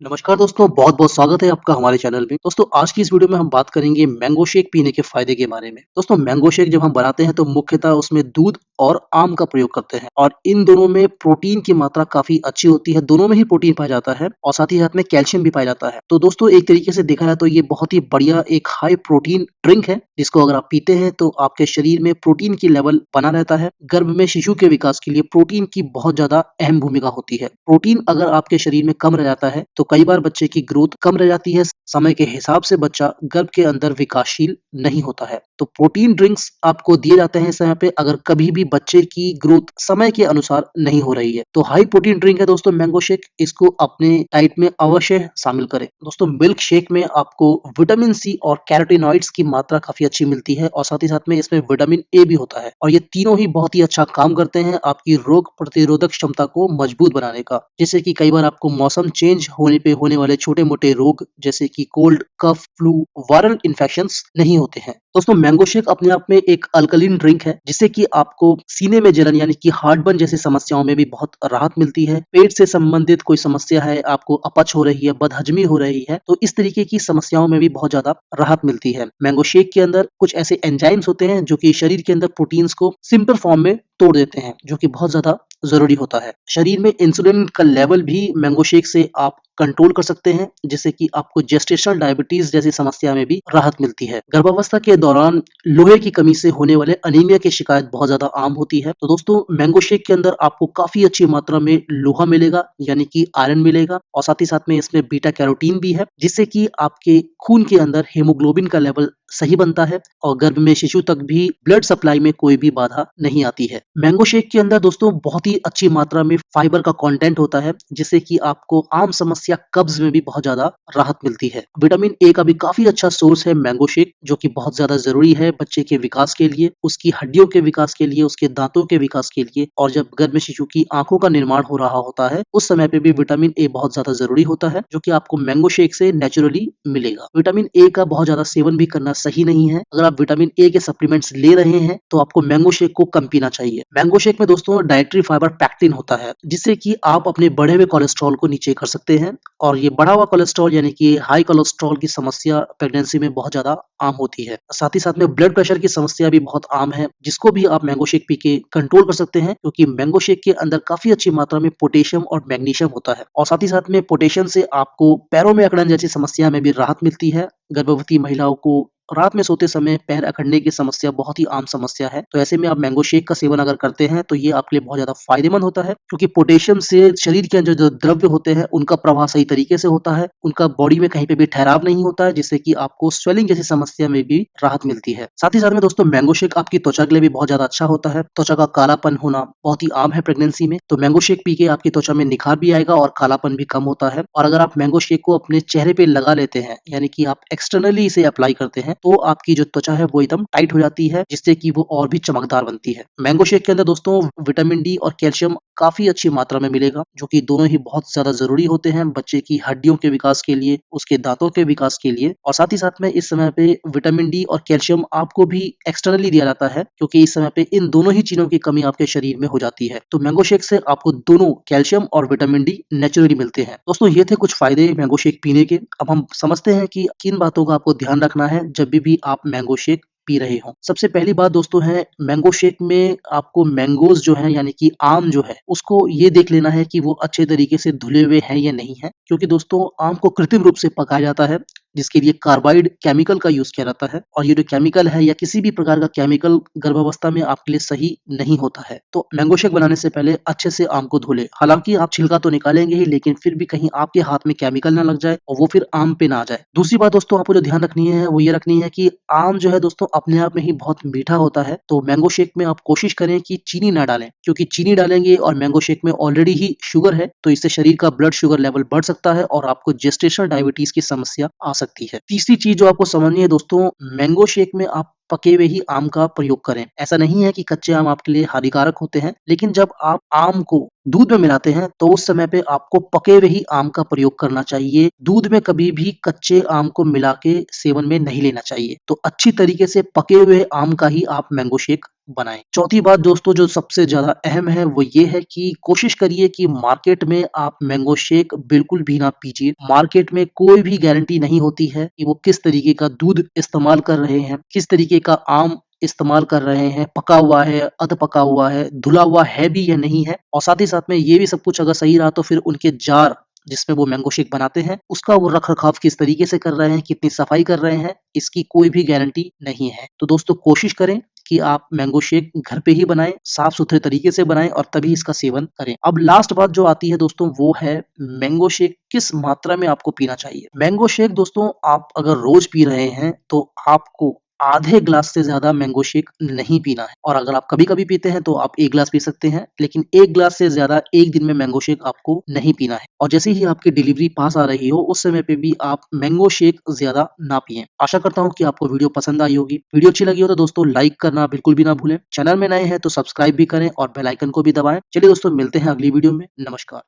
नमस्कार दोस्तों, बहुत-बहुत स्वागत है आपका हमारे चैनल में। दोस्तों आज की इस वीडियो में हम बात करेंगे मैंगो शेक पीने के फ़ायदे के बारे में। दोस्तों मैंगो शेक जब हम बनाते हैं तो मुख्यतः उसमें दूध और आम का प्रयोग करते हैं और इन दोनों में प्रोटीन की मात्रा काफ़ी अच्छी होती है। दोनों में ही प्रोटीन पाया जाता है और साथ ही साथ में कैल्शियम भी पाया जाता है। तो दोस्तों एक तरीके से देखा जाए तो ये बहुत ही बढ़िया एक हाई प्रोटीन ड्रिंक है, जिसको अगर आप पीते हैं तो आपके शरीर में प्रोटीन की लेवल बना रहता है। गर्भ में शिशु के विकास के लिए प्रोटीन की बहुत ज़्यादा अहम भूमिका होती है। प्रोटीन अगर आपके शरीर में कम रह जाता है तो कई बार बच्चे की ग्रोथ कम रह जाती है। समय के हिसाब से बच्चा गर्भ के अंदर विकासशील नहीं होता है। तो प्रोटीन ड्रिंक्स आपको दिए जाते हैं इस समय पे अगर कभी भी बच्चे की ग्रोथ समय के अनुसार नहीं हो रही है। तो हाई प्रोटीन ड्रिंक है दोस्तों मैंगो शेक, इसको अपने डाइट में अवश्य शामिल करें। दोस्तों मिल्क शेक में आपको विटामिन सी और कैरोटीनॉइड्स की मात्रा काफी अच्छी मिलती है और साथ ही साथ में इसमें विटामिन ए भी होता है और ये तीनों ही बहुत ही अच्छा काम करते हैं आपकी रोग प्रतिरोधक क्षमता को मजबूत बनाने का, जिससे कि कई बार आपको मौसम चेंज होने पे होने वाले छोटे मोटे रोग जैसे कि कोल्ड, कफ, फ्लू, वायरल इन्फेक्शंस नहीं होते हैं। दोस्तों मैंगो शेक अपने आप में एक अल्कलीन ड्रिंक है जिससे कि आपको सीने में जलन यानी कि हार्टबर्न जैसी समस्याओं में भी बहुत राहत मिलती है। पेट से संबंधित कोई समस्या है, आपको अपच हो रही है, बदहजमी हो रही है, तो इस तरीके की समस्याओं में भी बहुत ज्यादा राहत मिलती है। मैंगो शेक के अंदर कुछ ऐसे एंजाइम्स होते हैं जो कि शरीर के अंदर प्रोटीन्स को सिंपल फॉर्म में तोड़ देते हैं, जो कि बहुत ज्यादा जरूरी होता है। शरीर में इंसुलिन का लेवल भी मैंगो शेक से आप कंट्रोल कर सकते हैं, जिससे कि आपको जेस्टेशनल डायबिटीज जैसी समस्या में भी राहत मिलती है। गर्भावस्था के दौरान लोहे की कमी से होने वाले अनीमिया की शिकायत बहुत ज्यादा आम होती है। तो दोस्तों मैंगो शेक के अंदर आपको काफी अच्छी मात्रा में लोहा मिलेगा यानी कि आयरन मिलेगा और साथ ही साथ में इसमें बीटा कैरोटीन भी है, जिससे कि आपके खून के अंदर हीमोग्लोबिन का लेवल सही बनता है और गर्भ में शिशु तक भी ब्लड सप्लाई में कोई भी बाधा नहीं आती है। मैंगो शेक के अंदर दोस्तों बहुत ही अच्छी मात्रा में फाइबर का कंटेंट होता है, जिससे कि आपको आम समस्या कब्ज में भी बहुत ज्यादा राहत मिलती है। विटामिन ए का भी काफी अच्छा सोर्स है मैंगो शेक, जो कि बहुत ज्यादा जरूरी है बच्चे के विकास के लिए, उसकी हड्डियों के विकास के लिए, उसके दांतों के विकास के लिए और जब गर्भ में शिशु की आंखों का निर्माण हो रहा होता है उस समय पे भी विटामिन ए बहुत ज्यादा जरूरी होता है, जो कि आपको मैंगो शेक से नेचुरली मिलेगा। विटामिन ए का बहुत ज्यादा सेवन भी करना सही नहीं है। अगर आप विटामिन ए के सप्लीमेंट्स ले रहे हैं तो आपको मैंगो शेक को कम पीना चाहिए। मैंगो शेक में दोस्तों डाइटरी फाइबर पैक्टिन होता है, जिससे कि आप अपने बढ़े हुए कोलेस्ट्रॉल को नीचे कर सकते हैं और ये बढ़ा हुआ कोलेस्ट्रॉल यानी कि हाई कोलेस्ट्रॉल की समस्या प्रेगनेंसी में बहुत ज्यादा आम होती है। साथ ही साथ में ब्लड प्रेशर की समस्या भी बहुत आम है, जिसको भी आप मैंगो शेक पी के कंट्रोल कर सकते हैं, क्योंकि मैंगो शेक के अंदर काफी अच्छी मात्रा में पोटेशियम और मैग्नीशियम होता है और साथ ही साथ में पोटेशियम से आपको पैरों में अकड़न जैसी समस्या में भी राहत मिलती है। गर्भवती महिलाओं को रात में सोते समय पैर अकड़ने की समस्या बहुत ही आम समस्या है, तो ऐसे में आप मैंगो शेक का सेवन अगर करते हैं तो ये आपके लिए बहुत ज्यादा फायदेमंद होता है, क्योंकि पोटेशियम से शरीर के अंदर जो द्रव्य होते हैं उनका प्रवाह सही तरीके से होता है, उनका बॉडी में कहीं पे भी ठहराव नहीं होता है, जिससे कि आपको स्वेलिंग जैसी समस्या में भी राहत मिलती है। साथ ही साथ में दोस्तों मैंगो शेक आपकी त्वचा के लिए भी बहुत ज्यादा अच्छा होता है। त्वचा का कालापन होना बहुत ही आम है प्रेगनेंसी में, तो मैंगो शेक पी के आपकी त्वचा में निखार भी आएगा और कालापन भी कम होता है। और अगर आप मैंगो शेक को अपने चेहरे पे लगा लेते हैं यानी कि आप एक्सटर्नली इसे अप्लाई करते हैं, तो आपकी जो त्वचा है वो एकदम टाइट हो जाती है, जिससे कि वो और भी चमकदार बनती है। मैंगो शेक के अंदर दोस्तों विटामिन डी और कैल्शियम काफी अच्छी मात्रा में मिलेगा, जो कि दोनों ही बहुत ज्यादा जरूरी होते हैं बच्चे की हड्डियों के विकास के लिए, उसके दांतों के विकास के लिए। और साथ ही साथ में इस समय पे विटामिन डी और कैल्शियम आपको भी एक्सटर्नली दिया जाता है, क्योंकि इस समय पे इन दोनों ही चीजों की कमी आपके शरीर में हो जाती है। तो मैंगो शेक से आपको दोनों कैल्शियम और विटामिन डी नेचुरली मिलते हैं। दोस्तों ये थे कुछ फायदे मैंगो शेक पीने के। अब हम समझते हैं कि किन बातों का आपको ध्यान रखना है जब भी आप मैंगो शेक पी रहे हो। सबसे पहली बात दोस्तों है मैंगो शेक में आपको मैंगोज जो है यानी कि आम जो है उसको ये देख लेना है कि वो अच्छे तरीके से धुले हुए हैं या नहीं है, क्योंकि दोस्तों आम को कृत्रिम रूप से पकाया जाता है, जिसके लिए कार्बाइड केमिकल का यूज किया जाता है और ये जो केमिकल है या किसी भी प्रकार का केमिकल गर्भावस्था में आपके लिए सही नहीं होता है। तो मैंगो शेक बनाने से पहले अच्छे से आम को धो ले। हालांकि आप छिलका तो निकालेंगे ही, लेकिन फिर भी कहीं आपके हाथ में केमिकल ना लग जाए और वो फिर आम पे ना आ जाए। दूसरी बात दोस्तों आपको जो ध्यान रखनी है वो ये रखनी है कि आम जो है दोस्तों अपने आप में ही बहुत मीठा होता है, तो मैंगो शेक में आप कोशिश करें कि चीनी ना डालें, क्योंकि चीनी डालेंगे और मैंगो शेक में ऑलरेडी ही शुगर है, तो इससे शरीर का ब्लड शुगर लेवल बढ़ सकता है और आपको जेस्टेशनल डायबिटीज की समस्या आ सकती है। तीसरी चीज जो आपको समझनी है दोस्तों, मैंगो शेक में आप पके हुए ही आम का प्रयोग करें। ऐसा नहीं है कि कच्चे आम आपके लिए हानिकारक होते हैं, लेकिन जब आप आम को दूध में मिलाते हैं तो उस समय पे आपको पके हुए ही आम का प्रयोग करना चाहिए। दूध में कभी भी कच्चे आम को मिला के सेवन में नहीं लेना चाहिए। तो अच्छी तरीके से पके हुए आम का ही आप मैंगो शेक बनाएं। चौथी बात दोस्तों जो सबसे ज्यादा अहम है वो ये है कि कोशिश करिए कि मार्केट में आप मैंगो शेक बिल्कुल भी ना पीजिए। मार्केट में कोई भी गारंटी नहीं होती है कि वो किस तरीके का दूध इस्तेमाल कर रहे हैं, किस तरीके का आम इस्तेमाल कर रहे हैं, पका हुआ है, अध पका हुआ है, धुला हुआ है भी या नहीं है। और साथ ही साथ में ये भी सब कुछ अगर सही रहा तो फिर उनके जार जिसमें वो मैंगो शेक बनाते हैं उसका वो रख रखाव किस तरीके से कर रहे हैं, कितनी सफाई कर रहे हैं, इसकी कोई भी गारंटी नहीं है। तो दोस्तों कोशिश करें कि आप मैंगो शेक घर पे ही बनाएं, साफ सुथरे तरीके से बनाएं और तभी इसका सेवन करें। अब लास्ट बात जो आती है दोस्तों वो है मैंगो शेक किस मात्रा में आपको पीना चाहिए। मैंगो शेक दोस्तों आप अगर रोज पी रहे हैं तो आपको आधे ग्लास से ज्यादा मैंगो शेक नहीं पीना है। और अगर आप कभी कभी पीते हैं तो आप 1 ग्लास पी सकते हैं, लेकिन 1 ग्लास से ज्यादा एक दिन में मैंगो शेक आपको नहीं पीना है। और जैसे ही आपकी डिलीवरी पास आ रही हो उस समय पे भी आप मैंगो शेक ज्यादा ना पिएं। आशा करता हूँ कि आपको वीडियो पसंद आई होगी। वीडियो अच्छी लगी हो तो दोस्तों लाइक करना बिल्कुल भी ना भूलें। चैनल में नए हैं तो सब्सक्राइब भी करें और बेल आइकन को भी दबाएं। चलिए दोस्तों मिलते हैं अगली वीडियो में। नमस्कार।